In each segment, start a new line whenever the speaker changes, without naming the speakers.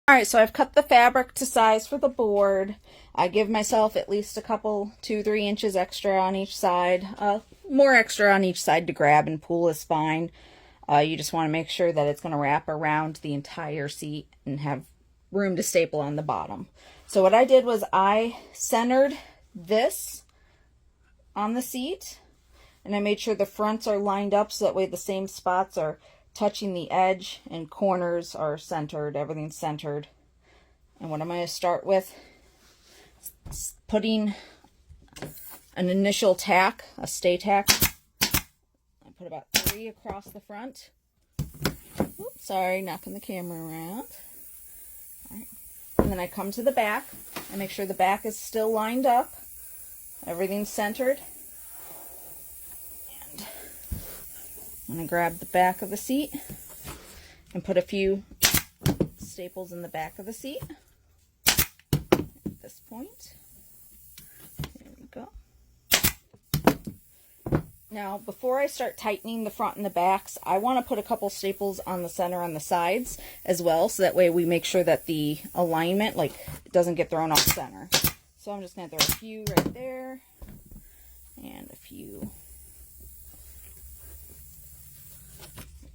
All right, so I've cut the fabric to size for the board. I give myself at least a couple, 2-3 inches extra on each side. More extra on each side to grab and pull is fine. You just want to make sure that it's going to wrap around the entire seat and have room to staple on the bottom. So what I did was I centered this on the seat, and I made sure the fronts are lined up so that way the same spots are touching the edge and corners are centered, everything's centered. And what I'm going to start with is putting an initial tack, a stay tack. I put about 3 across the front. Oops, sorry, knocking the camera around. All right. And then I come to the back. I make sure the back is still lined up. Everything's centered. And I'm going to grab the back of the seat and put a few staples in the back of the seat at this point. There we go. Now, before I start tightening the front and the backs, I want to put a couple staples on the center on the sides as well, so that way we make sure that the alignment, like, it doesn't get thrown off center. So I'm just going to throw a few right there and a few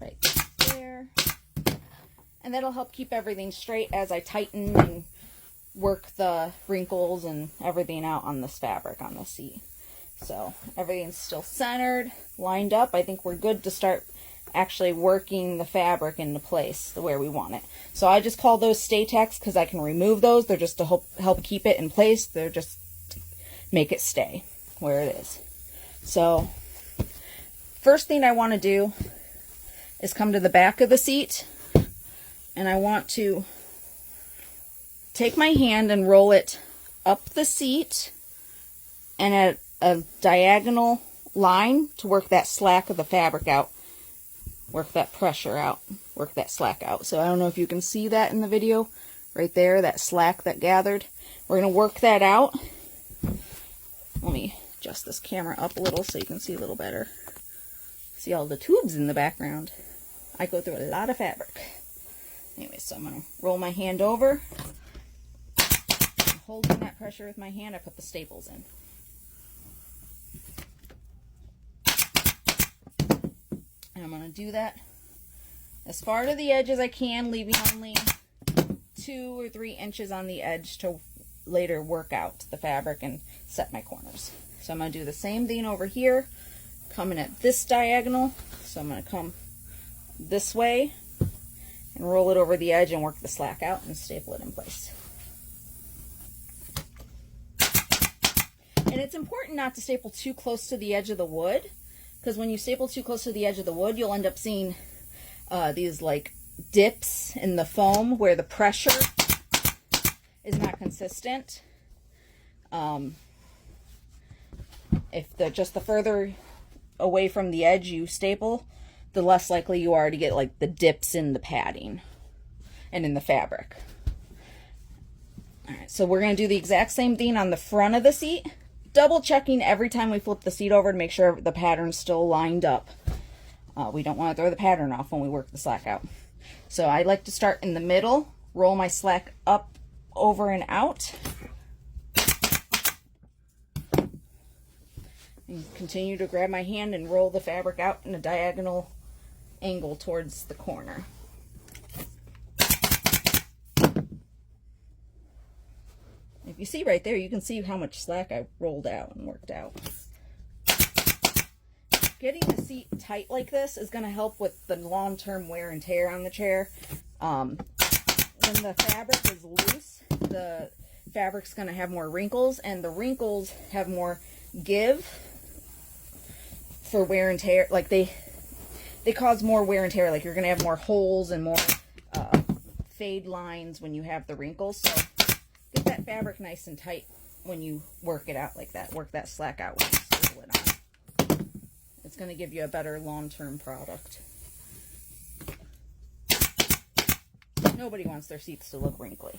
right there. And that'll help keep everything straight as I tighten and work the wrinkles and everything out on this fabric on the seat. So everything's still centered, lined up. I think we're good to start actually working the fabric into place the way we want it. So I just call those stay tacks because I can remove those. They're just to help keep it in place. They're just to make it stay where it is. So first thing I want to do is come to the back of the seat, and I want to take my hand and roll it up the seat and at a diagonal line to work that slack of the fabric out, work that pressure out, work that slack out. So I don't know if you can see that in the video right there, that slack that gathered. We're going to work that out. Let me adjust this camera up a little so you can see a little better. See all the tubes in the background. I go through a lot of fabric. Anyway, so I'm going to roll my hand over. Holding that pressure with my hand, I put the staples in. And I'm going to do that as far to the edge as I can, leaving only 2 or 3 inches on the edge to later work out the fabric and set my corners. So I'm going to do the same thing over here, coming at this diagonal. So I'm going to come this way and roll it over the edge and work the slack out and staple it in place. And it's important not to staple too close to the edge of the wood, because when you staple too close to the edge of the wood, you'll end up seeing these like dips in the foam where the pressure is not consistent. If just the further away from the edge you staple, the less likely you are to get like the dips in the padding and in the fabric. All right, so we're going to do the exact same thing on the front of the seat, double checking every time we flip the seat over to make sure the pattern's still lined up. We don't want to throw the pattern off when we work the slack out. So I like to start in the middle, roll my slack up, over, and out. And continue to grab my hand and roll the fabric out in a diagonal angle towards the corner. If you see right there, you can see how much slack I rolled out and worked out. Getting the seat tight like this is going to help with the long-term wear and tear on the chair. When the fabric is loose, the fabric's going to have more wrinkles, and the wrinkles have more give for wear and tear. Like they cause more wear and tear. Like you're going to have more holes and more fade lines when you have the wrinkles. So get that fabric nice and tight when you work it out like that. Work that slack out when you staple it on. It's going to give you a better long-term product. Nobody wants their seats to look wrinkly.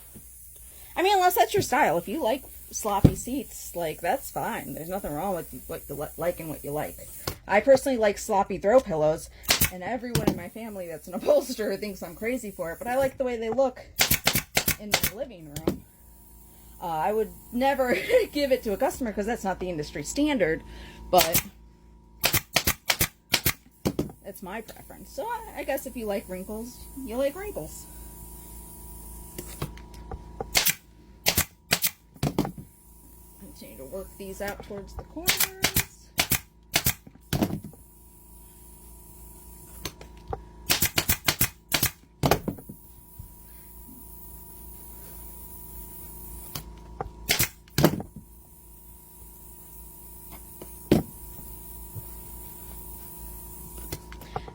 I mean, unless that's your style. If you like sloppy seats, like, that's fine. There's nothing wrong with what you like and what you like. I personally like sloppy throw pillows, and everyone in my family that's an upholsterer thinks I'm crazy for it, but I like the way they look. in my living room. I would never give it to a customer because that's not the industry standard, but it's my preference. So I guess if you like wrinkles, you like wrinkles. Continue to work these out towards the corners.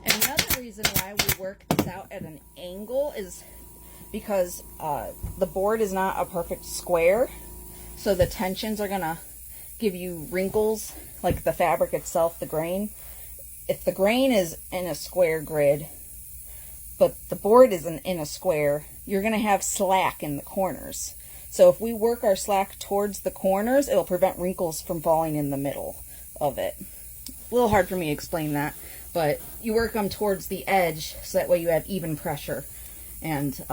Another reason why we work this out at an angle is because the board is not a perfect square, so the tensions are gonna give you wrinkles, like the fabric itself, the grain. If the grain is in a square grid, but the board isn't in a square, you're gonna have slack in the corners. So if we work our slack towards the corners, it'll prevent wrinkles from falling in the middle of it. A little hard for me to explain that, but you work them towards the edge so that way you have even pressure and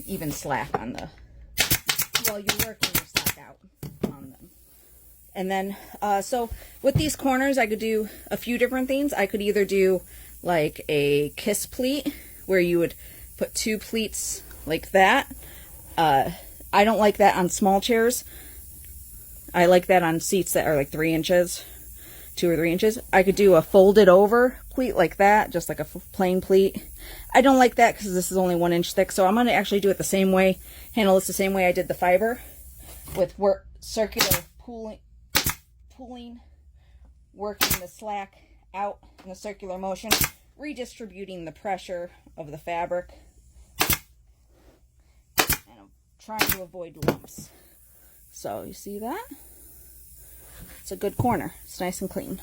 even slack on the, while you're working your slack out on them. And then, so with these corners, I could do a few different things. I could either do like a kiss pleat, where you would put 2 pleats like that. I don't like that on small chairs. I like that on seats that are like 3 inches. 2 or 3 inches. I could do a folded over pleat like that, just like a plain pleat. I don't like that because this is only 1 inch thick, so I'm going to actually do it the same way, handle this the same way I did the fiber, with circular pulling, working the slack out in a circular motion, redistributing the pressure of the fabric, and I'm trying to avoid lumps. So you see that? It's a good corner. It's nice and clean.